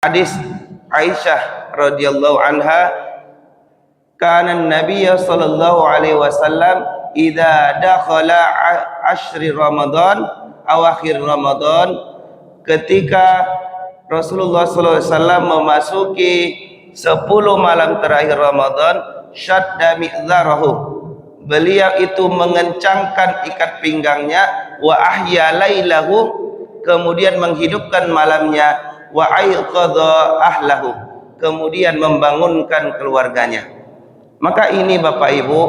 Hadis Aisyah radhiyallahu anha, kana Nabi sallallahu alaihi wasallam idza dakhala ashri Ramadan awakhir Ramadan, ketika Rasulullah sallallahu alaihi wasallam memasuki 10 malam terakhir Ramadan, syadda mi'dzarahu, beliau itu mengencangkan ikat pinggangnya, wa ahya lailahu, kemudian menghidupkan malamnya, wa aiqadha ahlahu, kemudian membangunkan keluarganya. Maka ini Bapak Ibu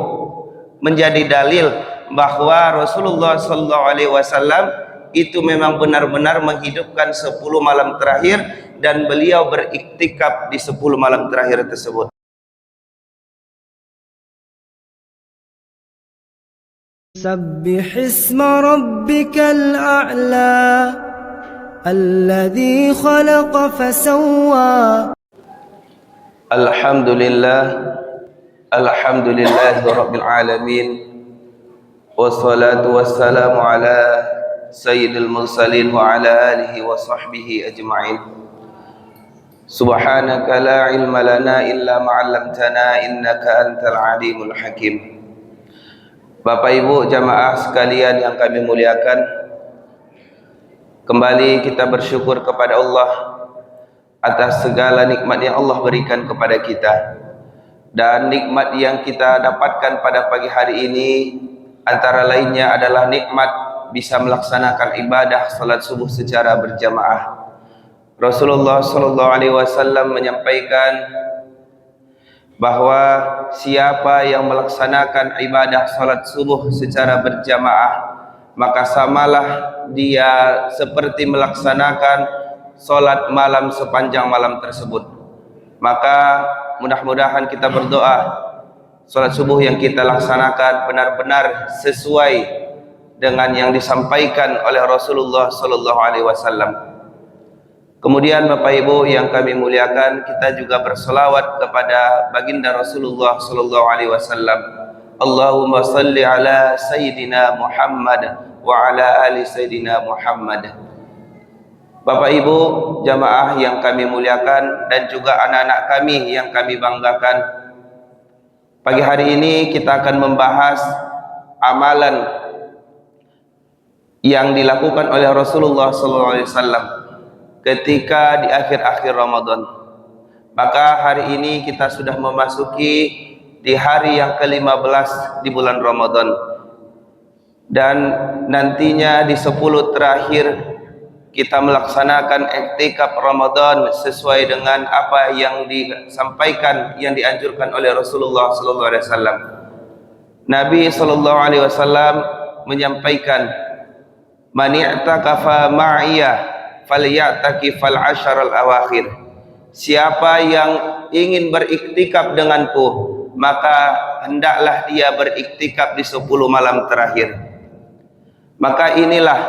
menjadi dalil bahwa Rasulullah sallallahu alaihi wasallam itu memang benar-benar menghidupkan 10 malam terakhir, dan beliau beriktikaf di 10 malam terakhir tersebut. Sabbih isma rabbikal a'la alladzi khalaqa fasawwa. Alhamdulillahi rabbil alamin, wassalatu wassalamu ala sayyidil mursalin wa ala alihi wa sahbihi ajma'in. Subhanaka la ilma lana illa ma 'allamtana innaka antal alimul hakim. Bapak Ibu jamaah sekalian yang kami muliakan, kembali kita bersyukur kepada Allah atas segala nikmat yang Allah berikan kepada kita. Dan nikmat yang kita dapatkan pada pagi hari ini antara lainnya adalah nikmat bisa melaksanakan ibadah salat subuh secara berjamaah. Rasulullah sallallahu alaihi wasallam menyampaikan bahwa siapa yang melaksanakan ibadah salat subuh secara berjamaah, maka samalah dia seperti melaksanakan salat malam sepanjang malam tersebut. Maka mudah-mudahan kita berdoa salat subuh yang kita laksanakan benar-benar sesuai dengan yang disampaikan oleh Rasulullah sallallahu alaihi wasallam. Kemudian Bapak Ibu yang kami muliakan, kita juga berselawat kepada baginda Rasulullah sallallahu alaihi wasallam. Allahumma salli ala sayyidina Muhammad wa ala ali sayyidina Muhammad. Bapak Ibu jamaah yang kami muliakan dan juga anak-anak kami yang kami banggakan, pagi hari ini kita akan membahas amalan yang dilakukan oleh Rasulullah sallallahu alaihi wasallam ketika di akhir-akhir Ramadan. Maka hari ini kita sudah memasuki di hari yang ke-15 di bulan Ramadan, dan nantinya di 10 terakhir kita melaksanakan iktikaf Ramadan sesuai dengan apa yang disampaikan, yang dianjurkan oleh Rasulullah sallallahu alaihi wasallam. Nabi sallallahu alaihi wasallam menyampaikan, man i'takafa ma'iyah falya'takifal asharal awakhir. Siapa yang ingin beriktikaf denganku, maka hendaklah dia beriktikaf di 10 malam terakhir. Maka inilah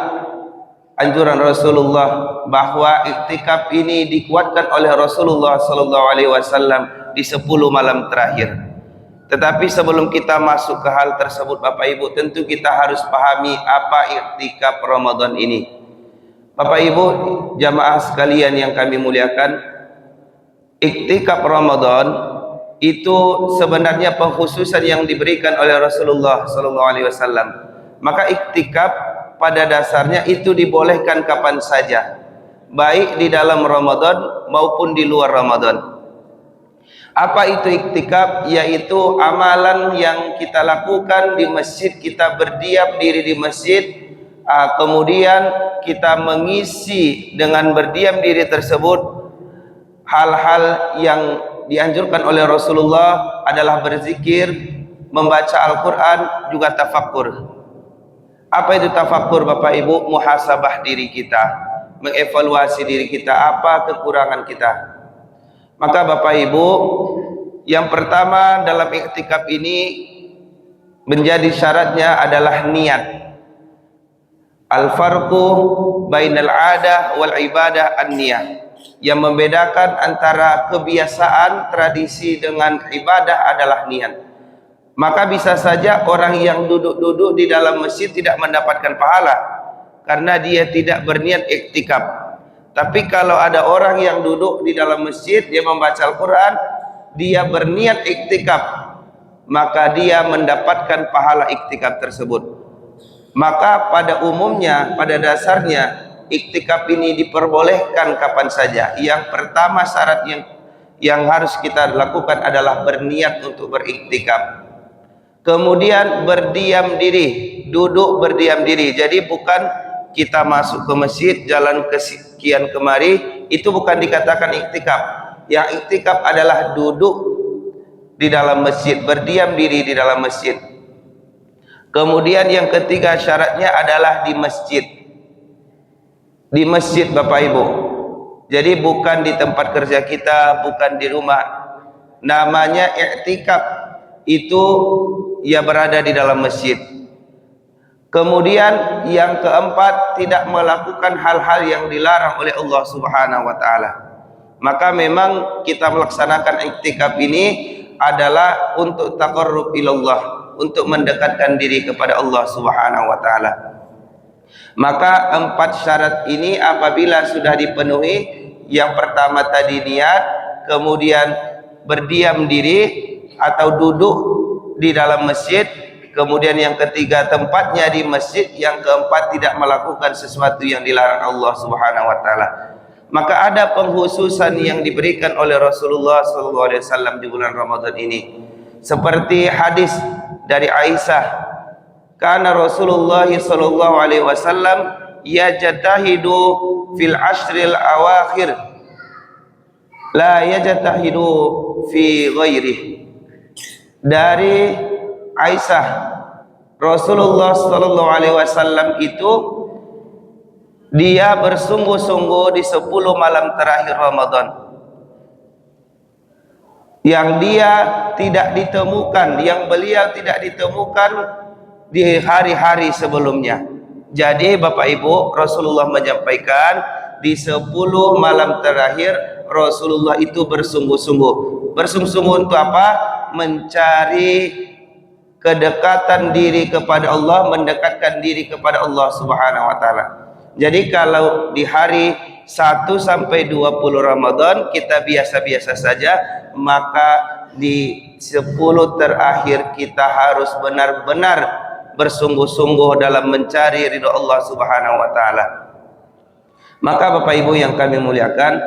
anjuran Rasulullah bahwa iktikaf ini dikuatkan oleh Rasulullah sallallahu alaihi wasallam di 10 malam terakhir. Tetapi sebelum kita masuk ke hal tersebut Bapak Ibu, tentu kita harus pahami apa iktikaf Ramadan ini. Bapak Ibu jamaah sekalian yang kami muliakan, iktikaf Ramadan itu sebenarnya pengkhususan yang diberikan oleh Rasulullah sallallahu alaihi wasallam. Maka iktikaf pada dasarnya itu dibolehkan kapan saja, baik di dalam Ramadan maupun di luar Ramadan. Apa itu iktikaf? Yaitu amalan yang kita lakukan di masjid, kita berdiam diri di masjid, kemudian kita mengisi dengan berdiam diri tersebut hal-hal yang dianjurkan oleh Rasulullah adalah berzikir, membaca Al-Quran, juga tafakkur. Apa itu tafakkur Bapak Ibu? Muhasabah diri kita, mengevaluasi diri kita, apa kekurangan kita. Maka Bapak Ibu, yang pertama dalam iktikaf ini menjadi syaratnya adalah niat. Al-farqu bainal adah wal ibadah an-niyah. Yang membedakan antara kebiasaan, tradisi dengan ibadah adalah niat. Maka bisa saja orang yang duduk-duduk di dalam masjid tidak mendapatkan pahala karena dia tidak berniat iktikaf. Tapi kalau ada orang yang duduk di dalam masjid, dia membaca Al-Quran, dia berniat iktikaf, maka dia mendapatkan pahala iktikaf tersebut. Maka pada umumnya, pada dasarnya, iktikaf ini diperbolehkan kapan saja. Yang pertama syarat yang harus kita lakukan adalah berniat untuk beriktikaf. Kemudian berdiam diri, duduk berdiam diri. Jadi bukan kita masuk ke masjid, jalan ke sekian kemari, itu bukan dikatakan iktikaf. Yang iktikaf adalah duduk di dalam masjid, berdiam diri di dalam masjid. Kemudian yang ketiga syaratnya adalah di masjid. Di masjid Bapak Ibu. Jadi bukan di tempat kerja kita, bukan di rumah. Namanya iktikaf itu ia berada di dalam masjid. Kemudian yang keempat, tidak melakukan hal-hal yang dilarang oleh Allah Subhanahu wa taala. Maka memang kita melaksanakan iktikaf ini adalah untuk taqarrub ilallah, untuk mendekatkan diri kepada Allah Subhanahu wa taala. Maka 4 syarat ini apabila sudah dipenuhi, yang pertama tadi niat, kemudian berdiam diri atau duduk di dalam masjid, kemudian yang ketiga tempatnya di masjid, yang keempat tidak melakukan sesuatu yang dilarang Allah Subhanahu wa taala. Maka ada pengkhususan yang diberikan oleh Rasulullah SAW di bulan Ramadan ini. Seperti hadis dari Aisyah, karena Rasulullah SAW yajtahidu fil ashril awakhir la yajtahidu fi ghairih. Dari Aisyah, Rasulullah SAW itu dia bersungguh-sungguh di 10 malam terakhir Ramadan, yang dia tidak ditemukan, yang beliau tidak ditemukan di hari-hari sebelumnya. Jadi Bapak Ibu, Rasulullah menyampaikan di 10 malam terakhir Rasulullah itu bersungguh-sungguh. Bersungguh-sungguh untuk apa? Mencari kedekatan diri kepada Allah, mendekatkan diri kepada Allah Subhanahu wa taala. Jadi kalau di hari 1 sampai 20 Ramadan kita biasa-biasa saja, maka di 10 terakhir kita harus benar-benar bersungguh-sungguh dalam mencari ridha Allah Subhanahu wa taala. Maka Bapak Ibu yang kami muliakan,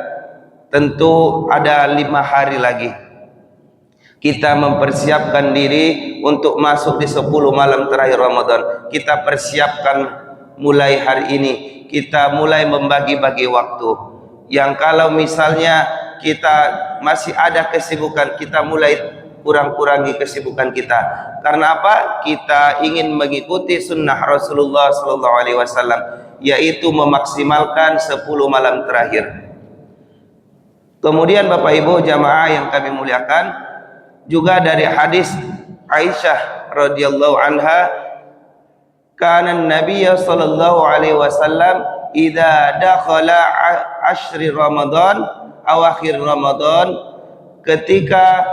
tentu ada 5 hari lagi kita mempersiapkan diri untuk masuk di 10 malam terakhir Ramadan. Kita persiapkan mulai hari ini, kita mulai membagi-bagi waktu. Yang kalau misalnya kita masih ada kesibukan, kita mulai kurang-kurangi kesibukan kita. Karena apa? Kita ingin mengikuti sunnah Rasulullah SAW, yaitu memaksimalkan 10 malam terakhir. Kemudian Bapak Ibu jamaah yang kami muliakan, juga dari hadis Aisyah radhiyallahu anha, kana Nabi sallallahu alaihi wasallam idza dakhala ashri Ramadan awakhir Ramadan, ketika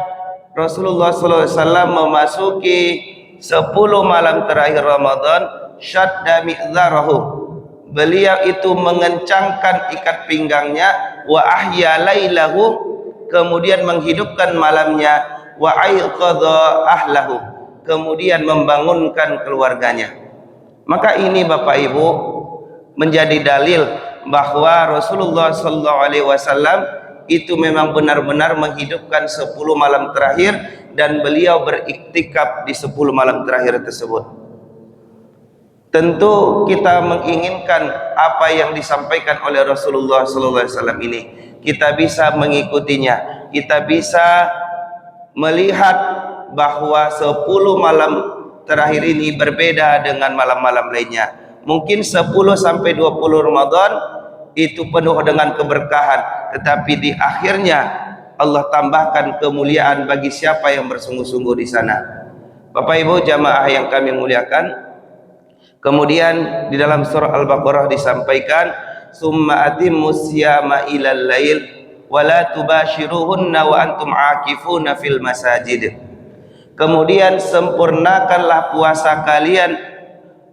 Rasulullah sallallahu alaihi wasallam memasuki 10 malam terakhir Ramadan, syadda mi'dzarahu, beliau itu mengencangkan ikat pinggangnya, wa ahya lailahu, kemudian menghidupkan malamnya, wa aiqadha ahlahu, kemudian membangunkan keluarganya. Maka ini Bapak Ibu menjadi dalil bahwa Rasulullah SAW itu memang benar-benar menghidupkan 10 malam terakhir, dan beliau beriktikaf di 10 malam terakhir tersebut. Tentu kita menginginkan apa yang disampaikan oleh Rasulullah SAW ini, kita bisa mengikutinya, kita bisa melihat bahwa 10 malam terakhir ini berbeda dengan malam-malam lainnya. Mungkin 10 sampai 20 Ramadan itu penuh dengan keberkahan, tetapi di akhirnya Allah tambahkan kemuliaan bagi siapa yang bersungguh-sungguh di sana. Bapak Ibu jamaah yang kami muliakan, kemudian di dalam surah Al-Baqarah disampaikan, summa atimmus siyama ilal lail wala tubashiruhunna wa antum aakifuna fil masajid. Kemudian sempurnakanlah puasa kalian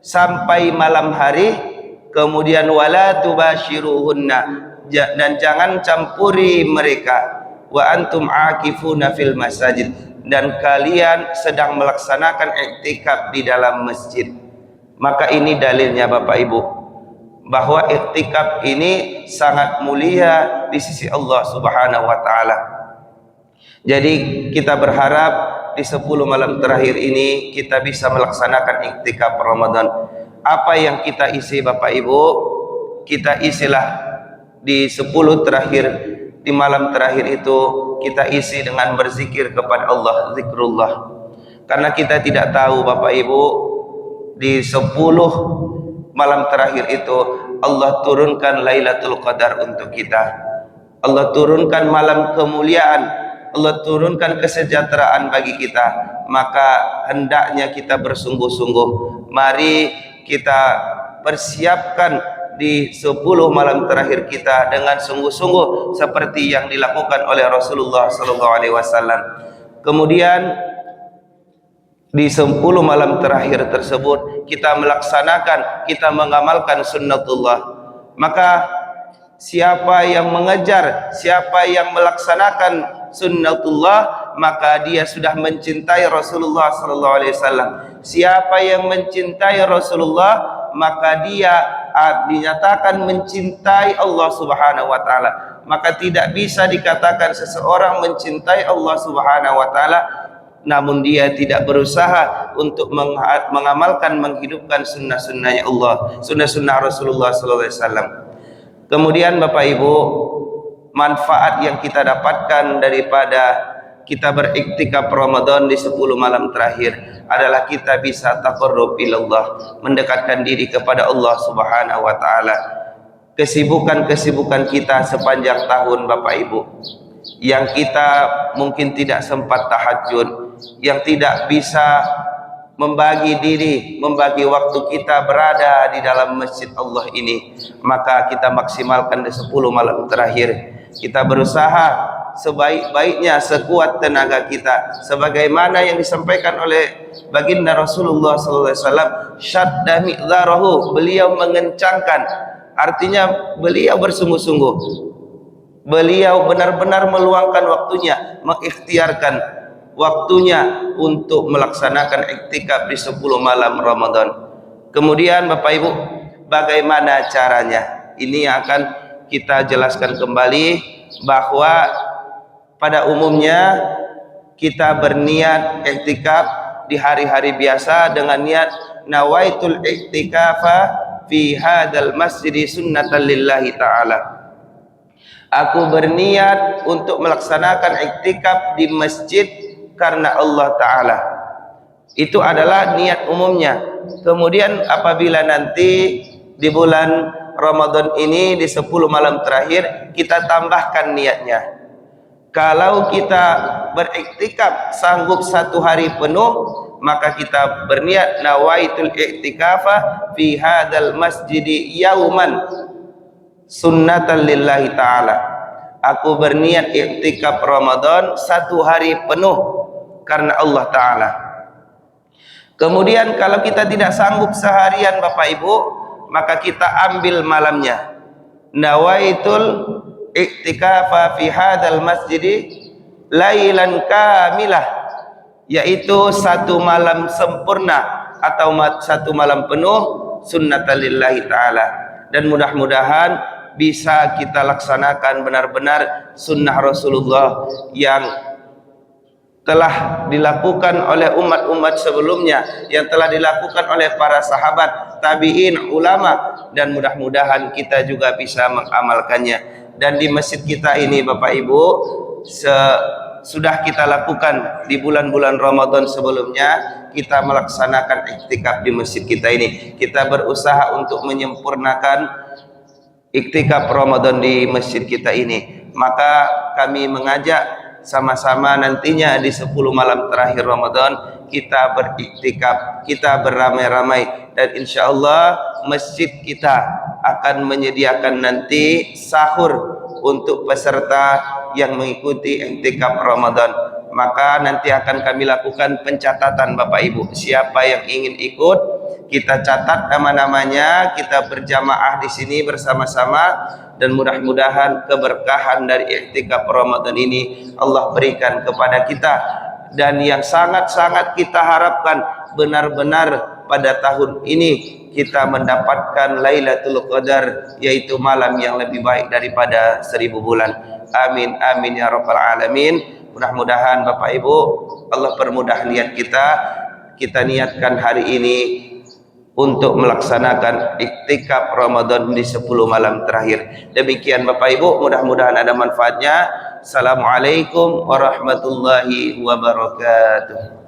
sampai malam hari, Kemudian wala tubashiruhunna, dan jangan campuri mereka. Wa antum akifuna fil masajid, dan kalian sedang melaksanakan iktikaf di dalam masjid. Maka ini dalilnya Bapak Ibu, bahwa iktikaf ini sangat mulia di sisi Allah Subhanahu wa taala. Jadi kita berharap di 10 malam terakhir ini kita bisa melaksanakan iktikaf Ramadan. Apa yang kita isi Bapak Ibu, kita isilah di 10 terakhir, di malam terakhir itu kita isi dengan berzikir kepada Allah, zikrullah. Karena kita tidak tahu Bapak Ibu, di 10 malam terakhir itu Allah turunkan Lailatul Qadar untuk kita. Allah turunkan malam kemuliaan, Allah turunkan kesejahteraan bagi kita. Maka hendaknya kita bersungguh-sungguh. Mari kita persiapkan di 10 malam terakhir kita dengan sungguh-sungguh seperti yang dilakukan oleh Rasulullah SAW. Kemudian di 10 malam terakhir tersebut kita melaksanakan, kita mengamalkan sunnatullah. Maka siapa yang mengejar, siapa yang melaksanakan sunnatullah, maka dia sudah mencintai Rasulullah SAW. Siapa yang mencintai Rasulullah, maka dia dinyatakan mencintai Allah Subhanahu wa taala. Maka tidak bisa dikatakan seseorang mencintai Allah Subhanahu wa taala namun dia tidak berusaha untuk mengamalkan, menghidupkan sunnah-sunnahnya Allah, sunnah-sunnah Rasulullah SAW. Kemudian Bapak Ibu, manfaat yang kita dapatkan daripada kita beriktikaf Ramadan di 10 malam terakhir adalah kita bisa taqarrub ilallah, mendekatkan diri kepada Allah Subhanahu wa taala. Kesibukan-kesibukan kita sepanjang tahun Bapak Ibu, yang kita mungkin tidak sempat tahajud, yang tidak bisa membagi diri, membagi waktu kita berada di dalam masjid Allah ini, maka kita maksimalkan di 10 malam terakhir. Kita berusaha sebaik-baiknya, sekuat tenaga kita, sebagaimana yang disampaikan oleh baginda Rasulullah SAW. Syadda mi'zarahu, beliau mengencangkan, artinya beliau bersungguh-sungguh, beliau benar-benar meluangkan waktunya, mengikhtiarkan waktunya untuk melaksanakan iktikaf di 10 malam Ramadan. Kemudian Bapak Ibu, bagaimana caranya? Ini akan kita jelaskan kembali, bahwa pada umumnya kita berniat iktikaf di hari-hari biasa dengan niat nawaitul iktikafa fi hadzal masjid sunnatan lillahi ta'ala. Aku berniat untuk melaksanakan iktikaf di masjid karena Allah Ta'ala. Itu adalah niat umumnya. Kemudian apabila nanti di bulan Ramadan ini di 10 malam terakhir kita tambahkan niatnya. Kalau kita beriktikaf sanggup 1 hari penuh, maka kita berniat nawaitul iktikafa fi hadzal masjidi yauman sunnatan lillahi ta'ala. Aku berniat iktikaf Ramadan 1 hari penuh karena Allah Ta'ala. Kemudian kalau kita tidak sanggup seharian Bapak Ibu, maka kita ambil malamnya. Nawaitul iktikafa fi hadzal masjid lailan kamilah, yaitu 1 malam sempurna atau 1 malam penuh sunnatan lillahi ta'ala. Dan mudah-mudahan bisa kita laksanakan benar-benar sunnah Rasulullah yang telah dilakukan oleh umat-umat sebelumnya, yang telah dilakukan oleh para sahabat, tabi'in, ulama, dan mudah-mudahan kita juga bisa mengamalkannya. Dan di masjid kita ini Bapak Ibu, sudah kita lakukan di bulan-bulan Ramadan sebelumnya, kita melaksanakan iktikaf di masjid kita ini. Kita berusaha untuk menyempurnakan iktikaf Ramadan di masjid kita ini. Maka kami mengajak sama-sama nantinya di 10 malam terakhir Ramadan kita beriktikaf, kita beramai-ramai, dan insya Allah masjid kita akan menyediakan nanti sahur untuk peserta yang mengikuti iktikaf Ramadan. Maka nanti akan kami lakukan pencatatan Bapak Ibu, siapa yang ingin ikut Kita catat nama-namanya, kita berjamaah di sini bersama-sama, dan mudah-mudahan keberkahan dari iktikaf Ramadan ini Allah berikan kepada kita. Dan yang sangat-sangat kita harapkan benar-benar pada tahun ini kita mendapatkan Lailatul Qadar, yaitu malam yang lebih baik daripada 1000 bulan. Amin amin ya rabbal alamin. Mudah-mudahan Bapak Ibu Allah permudah niat kita. Kita niatkan hari ini untuk melaksanakan iktikaf Ramadan di 10 malam terakhir. Demikian Bapak Ibu, mudah-mudahan ada manfaatnya. Assalamualaikum warahmatullahi wabarakatuh.